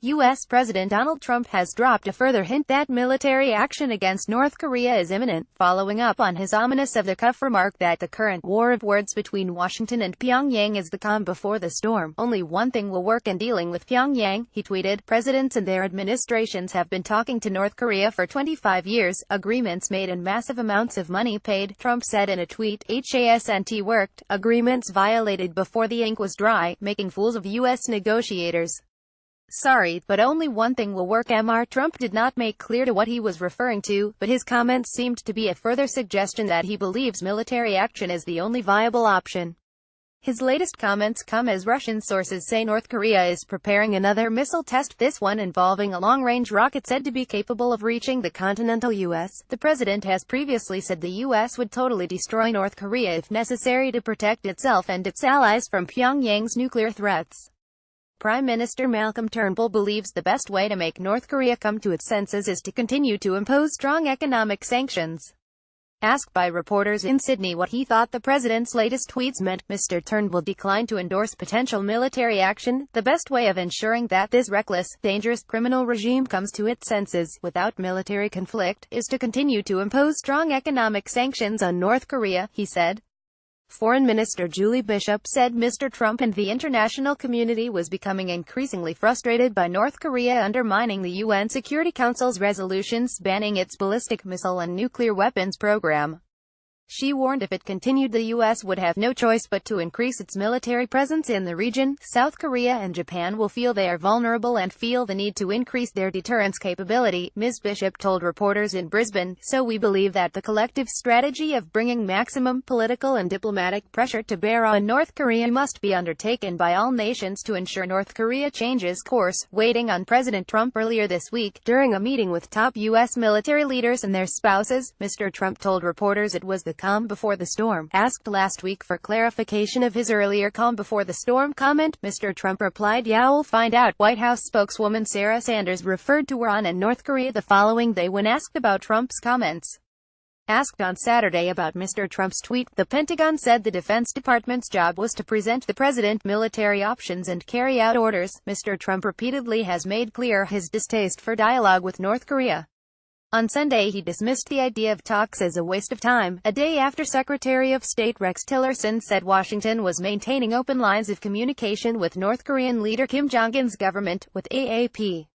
U.S. President Donald Trump has dropped a further hint that military action against North Korea is imminent, following up on his ominous off-the-cuff remark that the current war of words between Washington and Pyongyang is the calm before the storm. Only one thing will work in dealing with Pyongyang, he tweeted. Presidents and their administrations have been talking to North Korea for 25 years, agreements made and massive amounts of money paid, Trump said in a tweet. Hasn't worked, agreements violated before the ink was dry, making fools of U.S. negotiators. Sorry, but only one thing will work. Trump did not make clear to what he was referring to, but his comments seemed to be a further suggestion that he believes military action is the only viable option. His latest comments come as Russian sources say North Korea is preparing another missile test, this one involving a long-range rocket said to be capable of reaching the continental U.S. The president has previously said the U.S. would totally destroy North Korea if necessary to protect itself and its allies from Pyongyang's nuclear threats. Prime Minister Malcolm Turnbull believes the best way to make North Korea come to its senses is to continue to impose strong economic sanctions. Asked by reporters in Sydney what he thought the president's latest tweets meant, Mr. Turnbull declined to endorse potential military action. The best way of ensuring that this reckless, dangerous, criminal regime comes to its senses, without military conflict, is to continue to impose strong economic sanctions on North Korea, he said. Foreign Minister Julie Bishop said Mr. Trump and the international community was becoming increasingly frustrated by North Korea undermining the UN Security Council's resolutions banning its ballistic missile and nuclear weapons program. She warned if it continued the U.S. would have no choice but to increase its military presence in the region. South Korea and Japan will feel they are vulnerable and feel the need to increase their deterrence capability, Ms. Bishop told reporters in Brisbane. So we believe that the collective strategy of bringing maximum political and diplomatic pressure to bear on North Korea must be undertaken by all nations to ensure North Korea changes course. Waiting on President Trump earlier this week, during a meeting with top U.S. military leaders and their spouses, Mr. Trump told reporters it was the calm before the storm. Asked last week for clarification of his earlier calm before the storm comment, Mr. Trump replied, "Yeah, we'll find out." White House spokeswoman Sarah Sanders referred to Iran and North Korea the following day when asked about Trump's comments. Asked on Saturday about Mr. Trump's tweet, the Pentagon said the Defense Department's job was to present the president military options and carry out orders. Mr. Trump repeatedly has made clear his distaste for dialogue with North Korea. On Sunday he dismissed the idea of talks as a waste of time, a day after Secretary of State Rex Tillerson said Washington was maintaining open lines of communication with North Korean leader Kim Jong-un's government, with AAP.